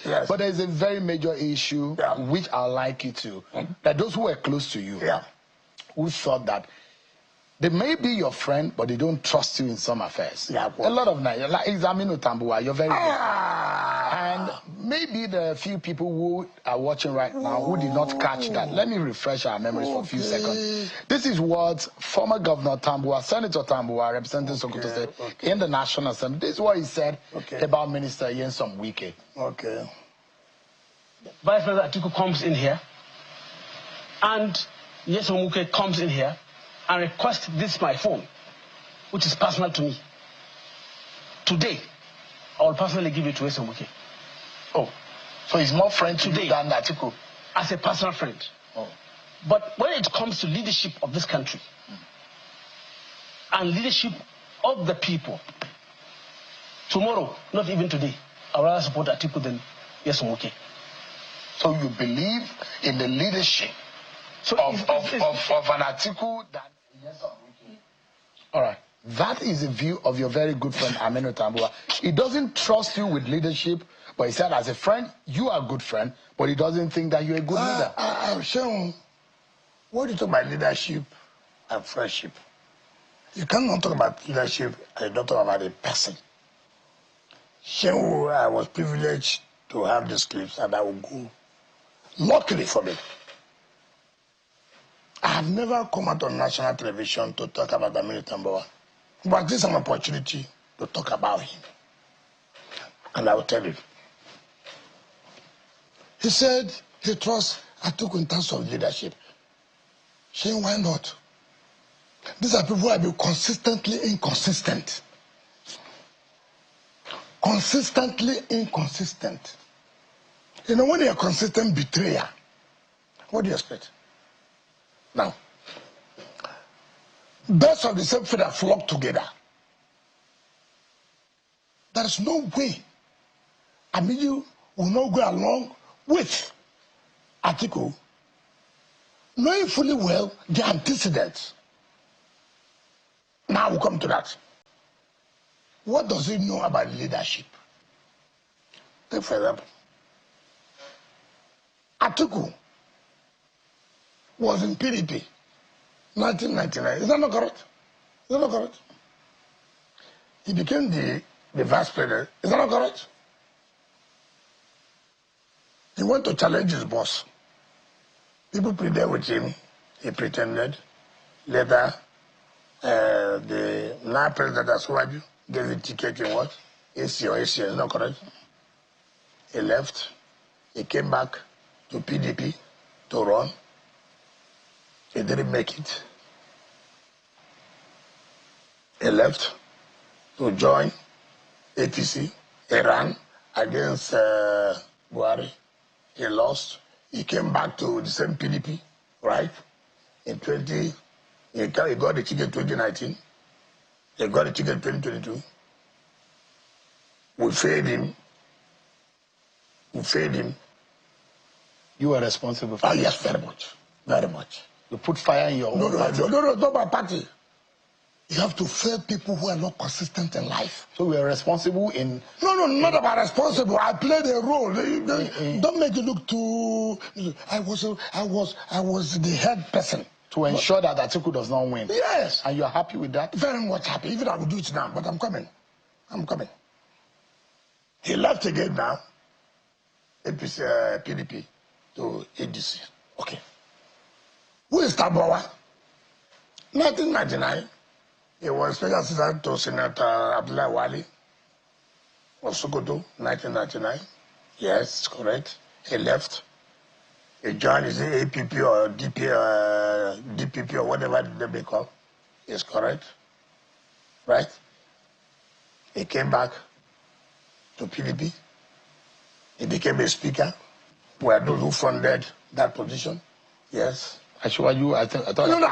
Yes. But there's a very major issue which I'd like you to, that those who were close to you, who thought that they may be your friend, but they don't trust you in some affairs. Yeah, a lot of night, like Tambuwal, you're very good. And maybe there are a few people who are watching right now who did not catch that. Let me refresh our memories for a few seconds. This is what former Governor Tambuwal, Senator Tambuwal, representing Sokoto, said in the National Assembly. This is what he said about Minister Nyesom Wike. Vice President Atiku comes in here, and Nyesom Wike comes in here and requests this my phone, which is personal to me. Today, I will personally give it to Nyesom Wike. Oh, so he's more friend to you than Atiku? As a personal friend. Oh. But when it comes to leadership of this country, and leadership of the people, tomorrow, not even today, I would rather support Atiku than Nyesom Wike. So you believe in the leadership of an Atiku than Nyesom Wike? All right. That is the view of your very good friend Aminu Tambuwal. He doesn't trust you with leadership, but he said as a friend, you are a good friend, but he doesn't think that you're a good leader. I'm sure. What do you talk about leadership and friendship? You cannot talk about leadership and not talk about a person. Sure, I was privileged to have these clips, and I will go. Luckily for me, I have never come out on national television to talk about Aminu Tambuwal. But this is an opportunity to talk about him. And I will tell you. He said he trusts Atiku in terms of leadership. Saying, why not? These are people who have been consistently inconsistent. Consistently inconsistent. You know, when you're a consistent betrayer, what do you expect? Now, birds of the same feather flock together. There is no way Aminu will not go along with Atiku, knowing fully well the antecedents. Now we'll come to that. What does he know about leadership? Take for example, Atiku was in PDP 1999. Is that not correct? Is that not correct? He became the vice president. Is that not correct? He went to challenge his boss. People pleaded with him. He pretended. Later, the now president Asuwaju gave him ticket in what? AC or AC, is not correct? He left. He came back to PDP to run. He didn't make it. He left to join APC. He ran against Buhari. He lost. He came back to the same PDP, right? He got the ticket in 2019. He got the ticket in 2022. We failed him. You were responsible for it. Yes, very much. Very much. You put fire in your own party. No, not my party. You have to fail people who are not consistent in life. So we are responsible in... No, not about responsible. I played a role. Don't make it look too... I was the head person. To ensure that Atiku does not win. Yes. And you're happy with that? Very much happy. Even I will do it now, but I'm coming. He left again now. APC, PDP to ADC. Okay. Who is Tambuwal? 1999. He was special assistant to Senator Abdullah Wali of Sokoto, 1999. Yes, correct. He left. He joined his APP or DPP or whatever they may call. Yes, correct. Right? He came back to PDP. He became a speaker. Were those who funded that position. Yes. I thought. No,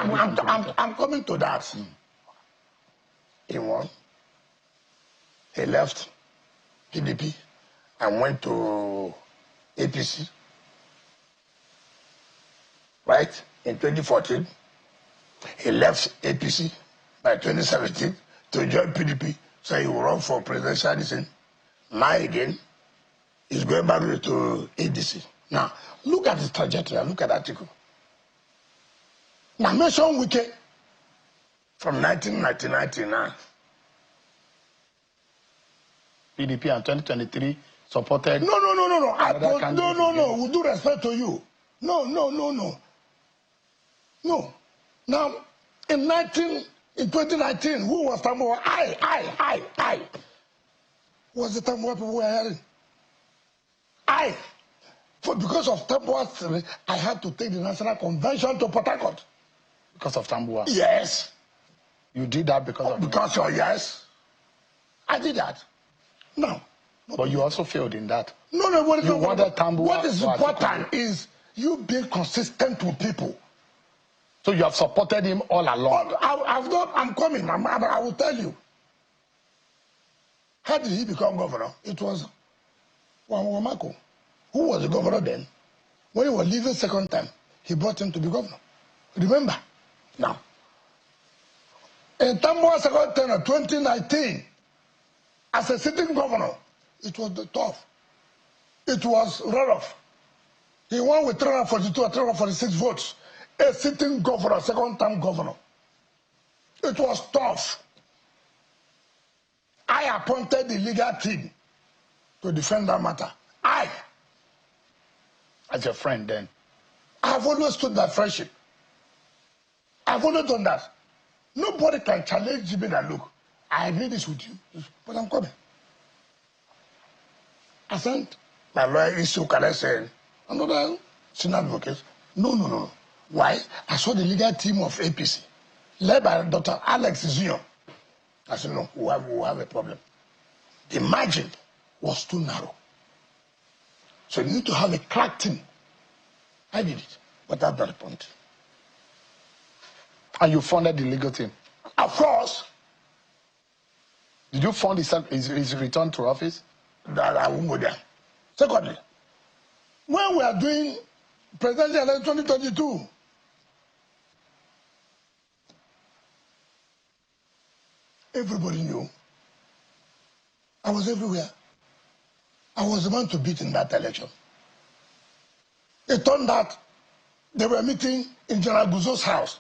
I'm coming to that. He won. He left PDP and went to APC. Right? In 2014, he left APC by 2017 to join PDP, so he will run for presidential. Now again, He's going back to ADC. Now, look at his trajectory and look at Atiku. Now, mention Wike from 1999 to now. PDP and 2023 supported. No. No. With due respect to you. No. Now, in 2019, who was Tambuwal? I. Was the Tambuwal people were hearing? Because of Tambuwal, I had to take the National Convention to Port Harcourt. Because of Tambuwal? Yes. You did that because of Because of, yes. I did that. No. But you also failed in that. No. You wanted Tambuwal. What is important is you being consistent with people. So you have supported him all along. I'm coming. I will tell you. How did he become governor? It was Wamako, who was the governor then. When he was leaving second time, he brought him to be governor. Remember? Now, in Tambuwal second term of 2019, as a sitting governor, it was tough. It was runoff. He won with 342 or 346 votes. A sitting governor, second-term governor. It was tough. I appointed the legal team to defend that matter. As your friend then? I've always stood that friendship. I've always done that. Nobody can challenge me that, look, I agree this with you, but I'm coming. I sent my lawyer issue saying, another senior advocate. No. Why? I saw the legal team of APC, led by Dr. Alex Zion. I said, no, we have a problem. The margin was too narrow. So you need to have a crack team. I did it, but that's not the point. And you funded the legal team? Of course. Did you fund his return to office? That I won't go there. Secondly, when we are doing presidential election 2022, everybody knew. I was everywhere. I was the man to beat in that election. It turned out they were meeting in General Guzo's house.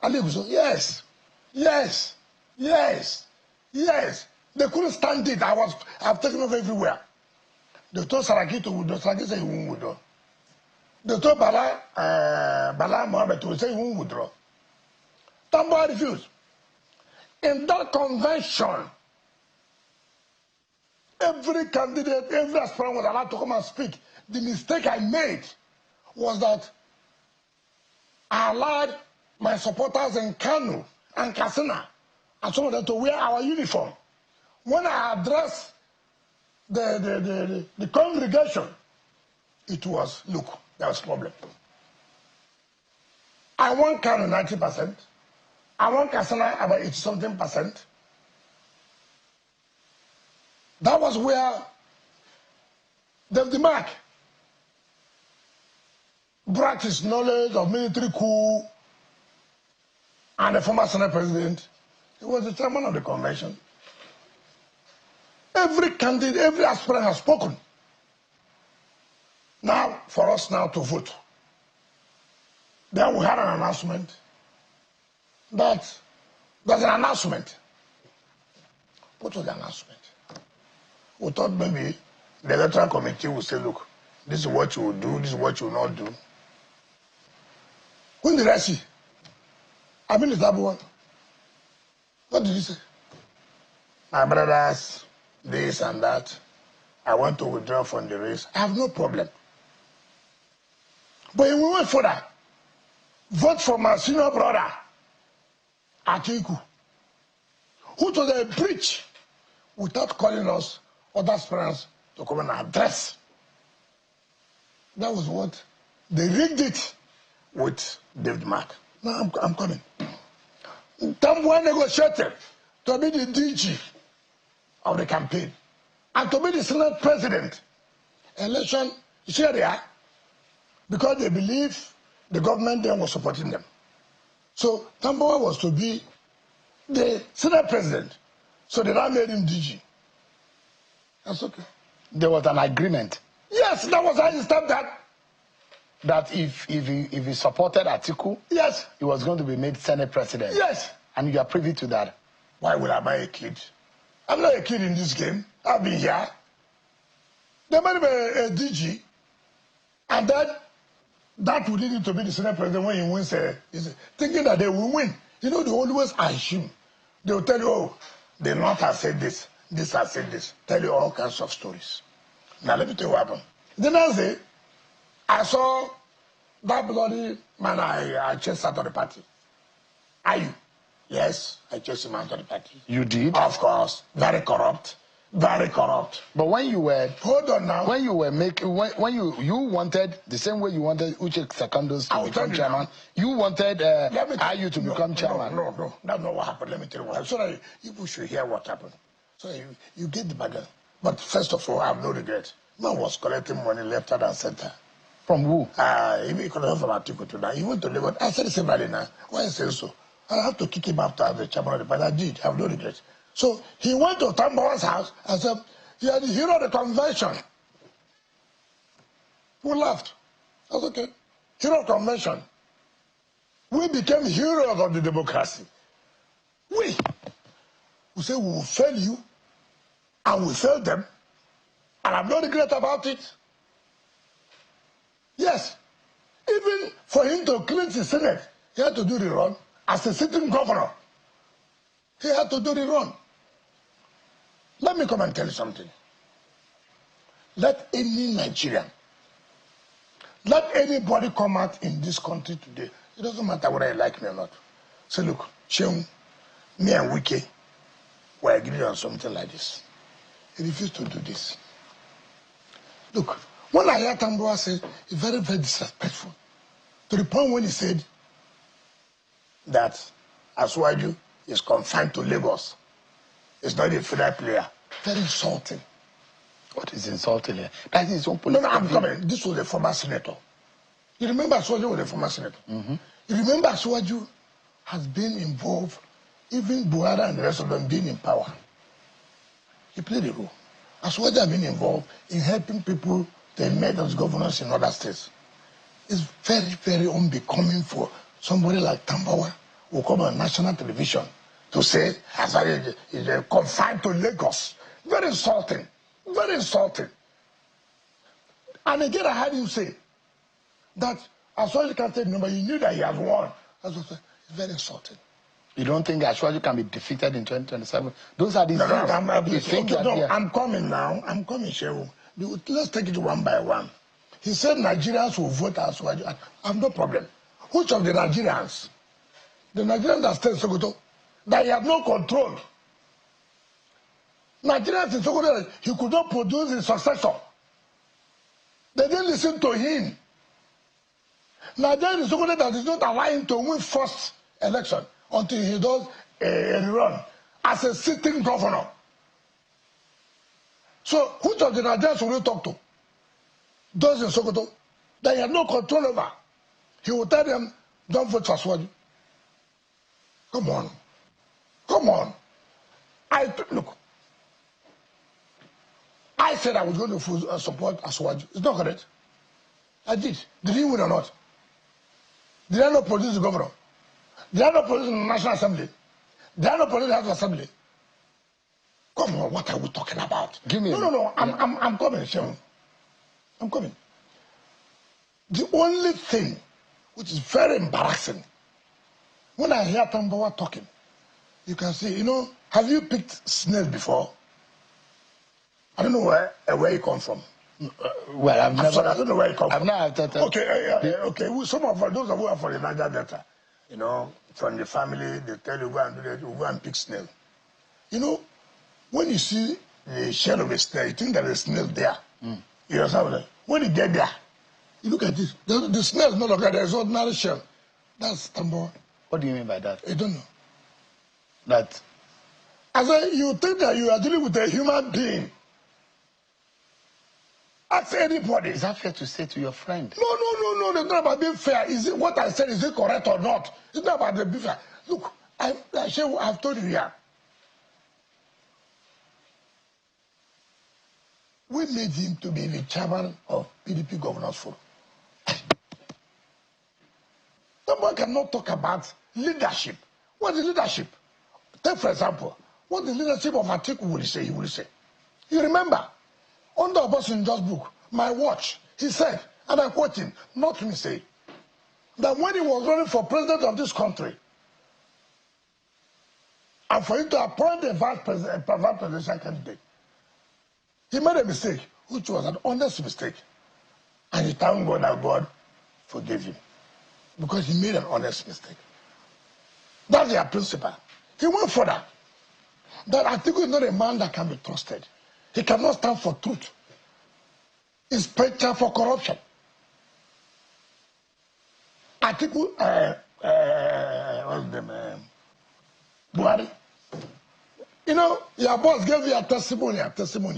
Ali Guzo, yes. They couldn't stand it. I've taken off everywhere. They told Saraki to withdraw. Saraki said he won't withdraw. They told Bala Mohammed to say he won't withdraw. Tambuwal refused. In that convention, every candidate, every aspirant was allowed to come and speak. The mistake I made was that I allowed my supporters in Kanu and Katsina and some of them to wear our uniform. When I addressed the congregation, it was, look, there was a problem. I want Kanu 90%. I want Katsina about 80-something%. That was where the mark brought his knowledge of military coup and the former Senate president. He was the chairman of the convention. Every candidate, every aspirant has spoken. Now, for us now to vote. Then we had an announcement that there's an announcement. What was the announcement? We thought maybe the electoral committee would say, look, this is what you will do, this is what you will not do. When did I see? I mean, it's Tambuwal. What did you say? My brothers, this and that. I want to withdraw from the race. I have no problem. But we went further. Vote for my senior brother, Atiku, who told a breach without calling us other aspirants to come and address. That was what they rigged it with David Mark. Now I'm coming. Tambuwal negotiated to be the DG of the campaign and to be the Senate president. Election, you see they are, because they believe the government then was supporting them. So Tambuwal was to be the Senate president. So they now made him DG. That's okay. There was an agreement. Yes, that was how he stamped that. That if he supported Atiku, yes, he was going to be made Senate president. Yes. And you are privy to that. Why would I buy a kid? I'm not a kid in this game. I've been here. They made me a DG. And that would lead him to be the Senate president when he wins, thinking that they will win. You know, they always assume. They will tell you, oh, the North has said this, this has said this. Tell you all kinds of stories. Now, let me tell you what happened. The next day, I saw that bloody man I chased out of the party. Are you? Yes, I chased him out of the party. You did? Of course. Very corrupt. Very corrupt. But when you were... Hold on now. When you were making... When you wanted... The same way you wanted Uche Secondos to become chairman, you wanted Ayu to become chairman. No. That's not what happened. Let me tell you what happened. So that people should hear what happened. So you get the bargain. But first of all, I have no regret. Man was collecting money left, right, and center. From who? He collected from Atiku to that. He went to Lagos. I said the same thing now. Why you say so? I have to kick him after the chairman of the party. I did. I have no regret. So he went to Tambuwal's house and said, "You are the hero of the convention." We laughed. That's okay. Hero of convention. We became heroes of the democracy. We say we will fail you and we fail them. And I have no regret about it. Yes. Even for him to cleanse the Senate, he had to do the run. As a sitting governor, he had to do the run. Let me come and tell you something. Let any Nigerian, let anybody come out in this country today, it doesn't matter whether you like me or not. Say, look, Sheung, me and Wike were agreed on something like this. He refused to do this. Look, when I hear Tambuwal say, it's very, very disrespectful. To the point when he said that Asuwaju is confined to Lagos. It's not a federal player. Very insulting. What is insulting here? That is his own political... No, I'm coming. This was a former senator. You remember Asuwaju was a former senator? Mm-hmm. You remember Asuwaju has been involved, even Buhari and the rest of them being in power. He played a role. Asuwaju has been involved in helping people to elect as governors in other states. It's very, very unbecoming for somebody like Tambuwal who come on national television to say Asuwaju is confined to Lagos. Very insulting. Very insulting. And again, I heard him say that Asuwaju can't take number. He knew that he has won. It's very insulting. You don't think Asuwaju can be defeated in 2027? Those are these things. I'm coming now. I'm coming, Shehu. Let's take it one by one. He said Nigerians will vote Asuwaju. I have no problem. Which of the Nigerians? The Nigerians that stay in Sokoto, that he have no control. Nigerians in Sokoto, he could not produce his successor. They didn't listen to him. Nigerians in Sokoto that is not allowing him to win first election until he does a run as a sitting governor. So which of the Nigerians will you talk to? Those in Sokoto that he had no control over. He will tell them, don't vote for Asuwaju. Come on. Come on. Look. I said I was going to support Asuwaju. It's not correct. I did. Did he win or not? Did I not produce the governor? Did I not produce the National Assembly? Did I not produce the House of Assembly? Come on, what are we talking about? Give me No. I'm coming, Shehu. I'm coming. The only thing which is very embarrassing, when I hear Tambuwal talking, you can see, have you picked snail before? I don't know where you come from. Well, I've never. I don't know where you come from. I've never. Okay. Some of those who are from the Niger Delta, from the family, they tell you go and do that, you go and pick snail. When you see the shell of a snail, you think there's a snail there. Mm. You understand? When you get there, you look at this. The snail is no longer there. It's ordinary shell. That's Tambuwal. What do you mean by that? I don't know. That? I said, you think that you are dealing with a human being. Ask anybody. Is that fair to say to your friend? No. It's not about being fair. What I said, is it correct or not? It's not about being fair. Look, I've told you here. we made him to be the chairman of PDP Governors Forum. Someone cannot talk about leadership. What is leadership? Take, for example, what the leadership of Atiku will say, he will say. You remember, under Obasanjo's book, My Watch, he said, and I quote him, not me say, that when he was running for president of this country, and for him to appoint a vice presidential candidate, he made a mistake, which was an honest mistake. And he thanked God that God forgave him. Because he made an honest mistake. That's their principle. He went further. That Atiku is not a man that can be trusted. He cannot stand for truth. He's preacher for corruption. Atiku, what's the name? Buhari. You know, your boss gave you a testimony.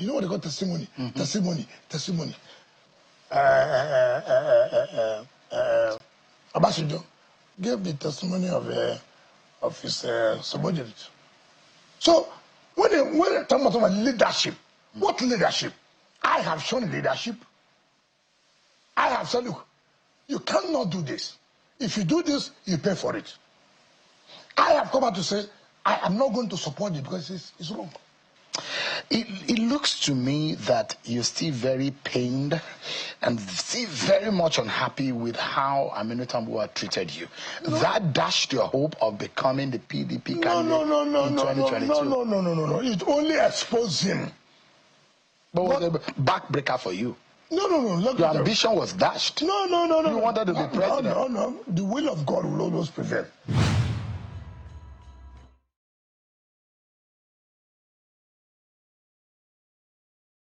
You know what they call testimony? Testimony. Obasanjo gave the testimony of his subordinate. So when they talk about leadership, what leadership? I have shown leadership. I have said, look, you cannot do this. If you do this, you pay for it. I have come out to say, I am not going to support it because it's wrong. It looks to me that you're still very pained and still very much unhappy with how Aminu Tambuwal treated you. No. That dashed your hope of becoming the PDP candidate in 2022. No. It only exposed him. But was a backbreaker for you. No. Look, your ambition was dashed. No. You wanted to be president. No. The will of God will always prevail.